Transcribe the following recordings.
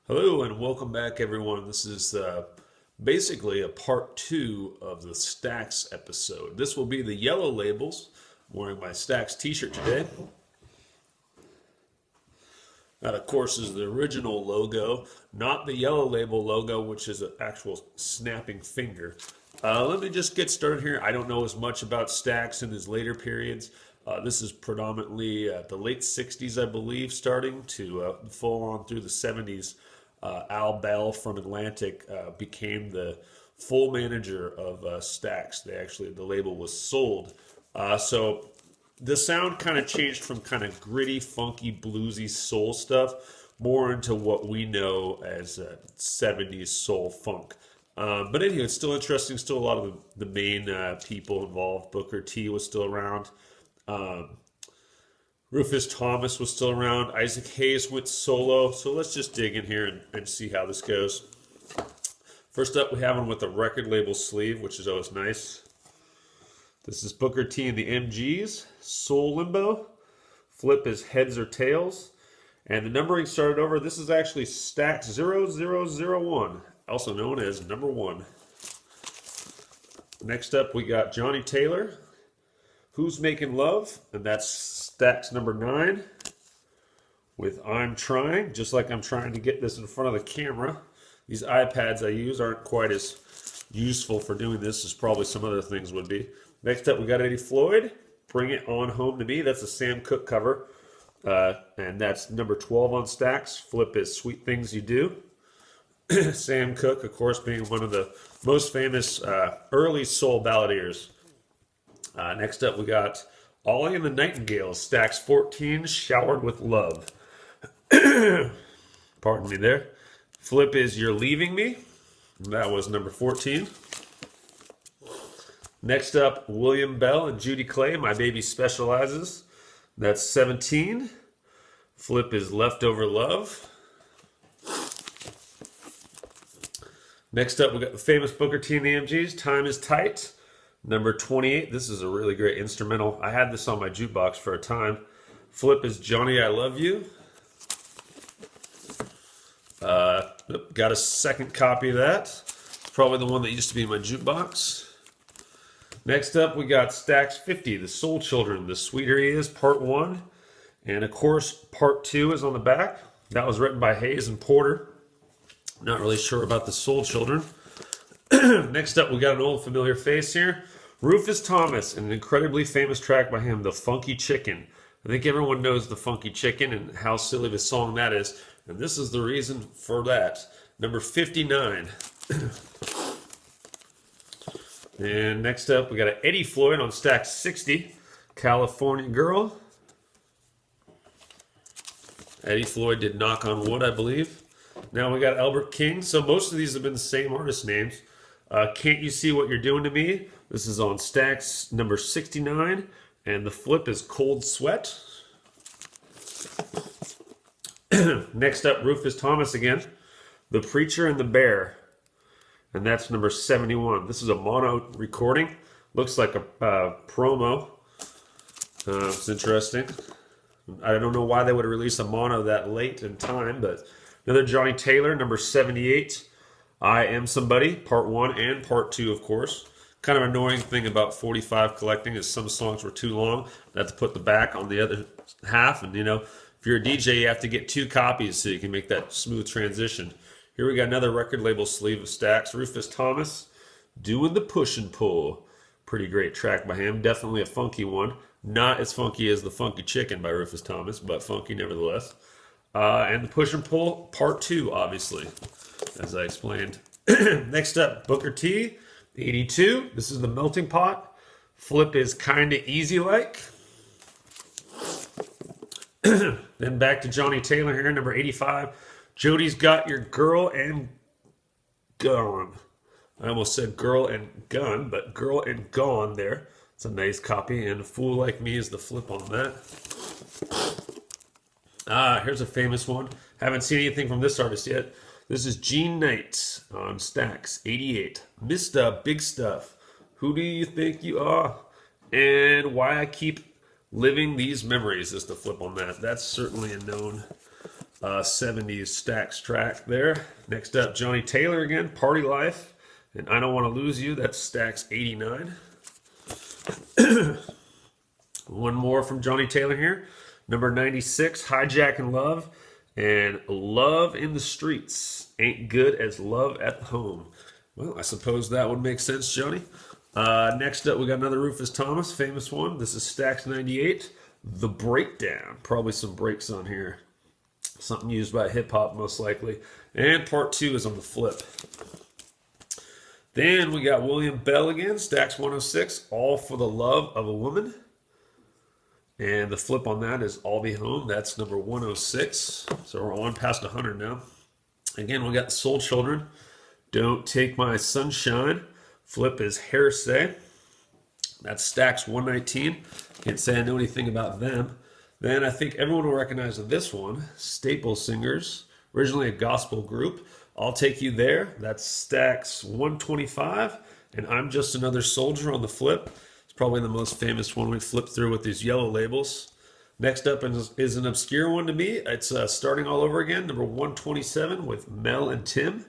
Hello and welcome back, everyone. This is basically a part two of the Stax episode. This will be the yellow labels. I'm wearing my Stax t-shirt today. That, of course, is the original logo, not the yellow label logo, which is an actual snapping finger. Let me just get started here. I don't know as much about Stax in his later periods. This is predominantly the late 60s, I believe, starting to full on through the 70s. Al Bell from Atlantic became the full manager of Stax. The label was sold. So the sound kind of changed from kind of gritty, funky, bluesy soul stuff more into what we know as 70s soul funk. But anyway, it's still interesting. Still a lot of the main people involved. Booker T was still around. Rufus Thomas was still around. Isaac Hayes went solo. So let's just dig in here and see how this goes. First up, we have one with the record label sleeve, which is always nice. This is Booker T and the MGs. Soul Limbo. Flip is Heads or Tails. And the numbering started over. This is actually Stax 0001, also known as number 1. Next up, we got Johnny Taylor. Who's Making Love? And that's Stax number 9 with I'm Trying, just like I'm trying to get this in front of the camera. These iPads I use aren't quite as useful for doing this as probably some other things would be. Next up, we got Eddie Floyd, Bring It On Home to Me. That's a Sam Cooke cover, and that's number 12 on Stax. Flip is Sweet Things You Do. Sam Cooke, of course, being one of the most famous early soul balladeers. Next up, we got Ollie and the Nightingales, Stax 14, Showered with Love. Pardon me there. Flip is You're Leaving Me. That was number 14. Next up, William Bell and Judy Clay, My Baby Specializes. That's 17. Flip is Leftover Love. Next up, we got the famous Booker T and the MGs, Time is Tight. Number 28, this is a really great instrumental. I had this on my jukebox for a time. Flip is Johnny, I Love You. Got a second copy of that. Probably the one that used to be in my jukebox. Next up, we got Stax 50, The Soul Children, The Sweeter He Is, Part 1. And of course, Part 2 is on the back. That was written by Hayes and Porter. Not really sure about the Soul Children. Next up, we got an old familiar face here. Rufus Thomas, an incredibly famous track by him, The Funky Chicken. I think everyone knows The Funky Chicken and how silly of a song that is. And this is the reason for that. Number 59. And next up, we got an Eddie Floyd on Stax 60, California Girl. Eddie Floyd did Knock on Wood, I believe. Now we got Albert King. So most of these have been the same artist names. Can't You See What You're Doing to Me? This is on Stax number 69. And the flip is Cold Sweat. Next up, Rufus Thomas again. The Preacher and the Bear. And that's number 71. This is a mono recording. Looks like a promo. It's interesting. I don't know why they would release a mono that late in time, but another Johnny Taylor, number 78. I Am Somebody, part 1 and part 2, of course. Kind of annoying thing about 45 collecting is some songs were too long. I have to put the back on the other half. And, you know, if you're a DJ, you have to get 2 copies so you can make that smooth transition. Here we got another record label sleeve of Stax. Rufus Thomas, Doing the Push and Pull. Pretty great track by him. Definitely a funky one. Not as funky as The Funky Chicken by Rufus Thomas, but funky nevertheless. And the Push and Pull, part 2, obviously, as I explained. Next up, Booker T, 82. This is the Melting Pot. Flip is Kinda Easy Like. Then back to Johnny Taylor here, number 85. Jody's Got Your Girl and Gone. I almost said Girl and Gun, but Girl and Gone there. It's a nice copy, and A Fool Like Me is the flip on that. Here's a famous one. Haven't seen anything from this artist yet. This is Gene Knight on Stax 88. Mr. Big Stuff. Who do you think you are? And Why I Keep Living These Memories is the flip on that. That's certainly a known 70s Stax track there. Next up, Johnny Taylor again, Party Life. And I Don't Want to Lose You, that's Stax 89. One more from Johnny Taylor here. Number 96, Hijacking Love. And Love in the Streets. Ain't Good as Love at Home. Well, I suppose that would make sense, Johnny. Next up, we got another Rufus Thomas, famous one. This is Stax 98. The Breakdown. Probably some breaks on here. Something used by hip-hop, most likely. And part 2 is on the flip. Then we got William Bell again, Stax 106, All for the Love of a Woman. And the flip on that is I'll Be Home. That's number 106. So we're on past 100 now. Again, we got Soul Children, Don't Take My Sunshine. Flip is Hearsay. That's Stax 119. Can't say I know anything about them. Then I think everyone will recognize this one, Staple Singers, originally a gospel group. I'll Take You There. That's Stax 125. And I'm Just Another Soldier on the flip. It's probably the most famous one we flipped through with these yellow labels. Next up is an obscure one to me. It's Starting All Over Again, number 127 with Mel and Tim.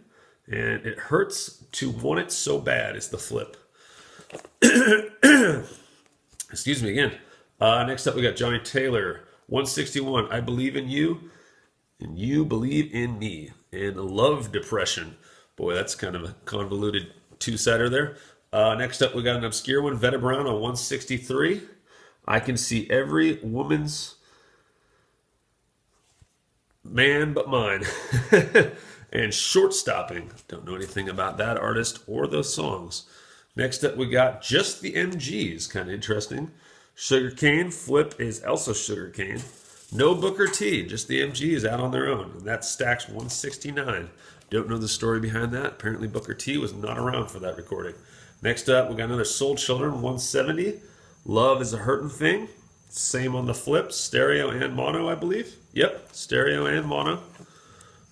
And It Hurts to Want It So Bad is the flip. Excuse me again. Next up we got Johnny Taylor, 161, I Believe in You, and You Believe in Me. And Love Depression. Boy, that's kind of a convoluted two-sider there. Next up, we got an obscure one, Vetta Brown on 163. I Can See Every Woman's Man But Mine. And Short Stopping. Don't know anything about that artist or those songs. Next up, we got Just the MGs. Kind of interesting. Sugar Cane. Flip is also Sugar Cane. No Booker T, just the MGs out on their own. And that's Stax 169. Don't know the story behind that. Apparently Booker T was not around for that recording. Next up, we got another Soul Children, 170. Love is a Hurtin' Thing. Same on the flip, stereo and mono, I believe. Yep, stereo and mono.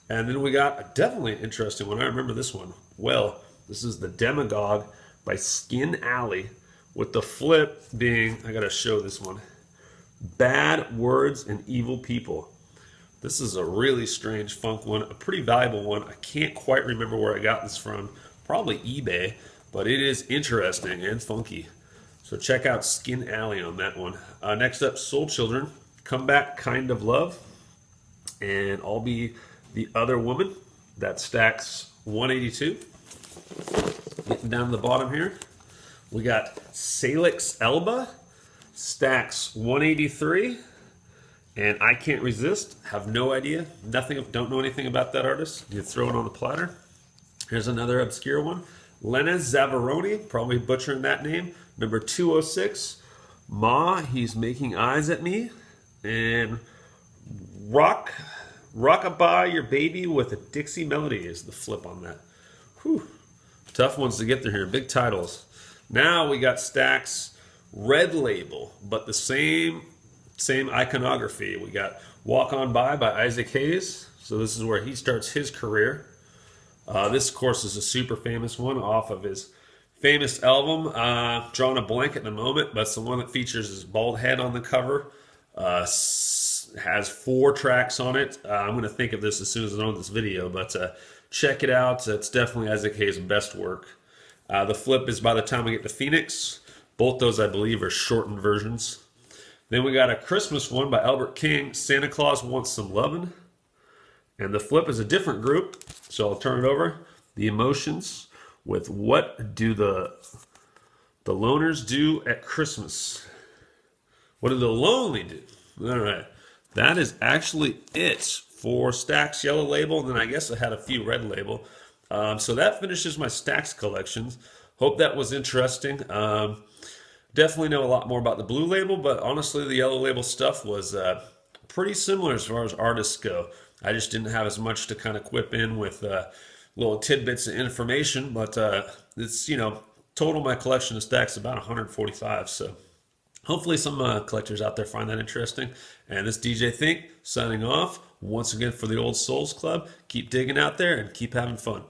And then we got a definitely interesting one. I remember this one well. This is The Demagogue by Skin Alley, with the flip being, I gotta show this one, Bad Words and Evil People. This is a really strange funk one, a pretty valuable one. I can't quite remember where I got this from. Probably eBay, but it is interesting and funky. So check out Skin Alley on that one. Next up, Soul Children, Come Back Kind of Love, and I'll Be the Other Woman. That's Stax 182. Getting down to the bottom here, we got Salix Elba, Stax 183, and I Can't Resist. Have no idea, don't know anything about that artist. You throw it on the platter. Here's another obscure one, Lena Zavaroni, probably butchering that name, number 206. Ma, He's Making Eyes at Me, and Rockabye Your Baby with a Dixie Melody is the flip on that. Whew. Tough ones to get through here, big titles. Now we got Stax Red Label, but the same iconography. We got Walk On By Isaac Hayes. So this is where he starts his career. This, of course, is a super famous one off of his famous album. Drawing a blank at the moment, but it's the one that features his bald head on the cover. Has 4 tracks on it. I'm going to think of this as soon as I know this video, but check it out. It's definitely Isaac Hayes' best work. The flip is By the Time We Get to Phoenix. Both those, I believe, are shortened versions. Then we got a Christmas one by Albert King, Santa Claus Wants Some Lovin'. And the flip is a different group, so I'll turn it over. The Emotions with What Do the Loners Do at Christmas? What do the lonely do? All right. That is actually it for Stax Yellow Label, and then I guess I had a few Red Label. So that finishes my Stax collections. Hope that was interesting. Definitely know a lot more about the Blue Label, but honestly, the Yellow Label stuff was pretty similar as far as artists go. I just didn't have as much to kind of quip in with little tidbits of information, but it's, total my collection of Stax is about 145, so hopefully some collectors out there find that interesting. And this DJ Think signing off once again for the Old Souls Club. Keep digging out there and keep having fun.